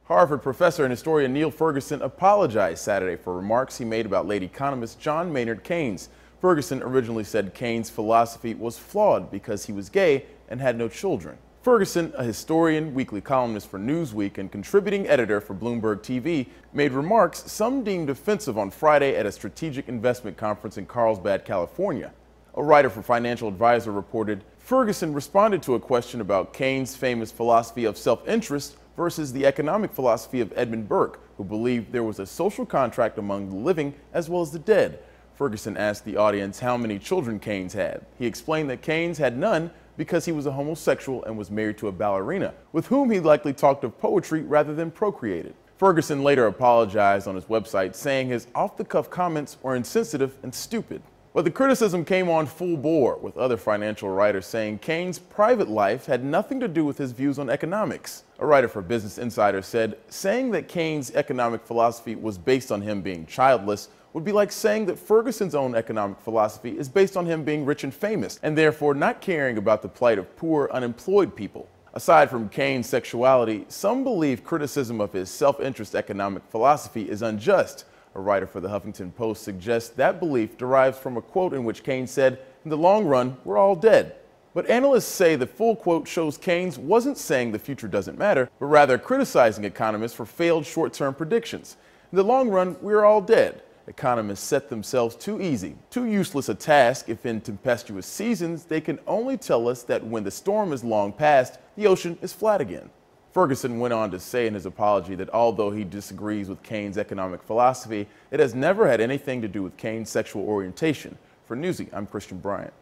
Harvard professor and historian Neil Ferguson apologized Saturday for remarks he made about late economist John Maynard Keynes. Ferguson originally said Keynes' philosophy was flawed because he was gay and had no children. Ferguson, a historian, weekly columnist for Newsweek, and contributing editor for Bloomberg TV, made remarks some deemed offensive on Friday at a strategic investment conference in Carlsbad, California. A writer for Financial Advisor reported, Ferguson responded to a question about Keynes' famous philosophy of self-interest versus the economic philosophy of Edmund Burke, who believed there was a social contract among the living as well as the dead. Ferguson asked the audience how many children Keynes had. He explained that Keynes had none because he was a homosexual and was married to a ballerina, with whom he likely talked of poetry rather than procreated. Ferguson later apologized on his website, saying his off-the-cuff comments were insensitive and stupid. But the criticism came on full bore, with other financial writers saying Keynes' private life had nothing to do with his views on economics. A writer for Business Insider said, saying that Keynes' economic philosophy was based on him being childless would be like saying that Ferguson's own economic philosophy is based on him being rich and famous, and therefore not caring about the plight of poor, unemployed people. Aside from Keynes' sexuality, some believe criticism of his self-interest economic philosophy is unjust. A writer for the Huffington Post suggests that belief derives from a quote in which Keynes said, "In the long run, we're all dead." But analysts say the full quote shows Keynes wasn't saying the future doesn't matter, but rather criticizing economists for failed short-term predictions. In the long run, we're all dead. Economists set themselves too easy, too useless a task if in tempestuous seasons they can only tell us that when the storm is long past, the ocean is flat again. Ferguson went on to say in his apology that although he disagrees with Keynes' economic philosophy, it has never had anything to do with Keynes' sexual orientation. For Newsy, I'm Christian Bryant.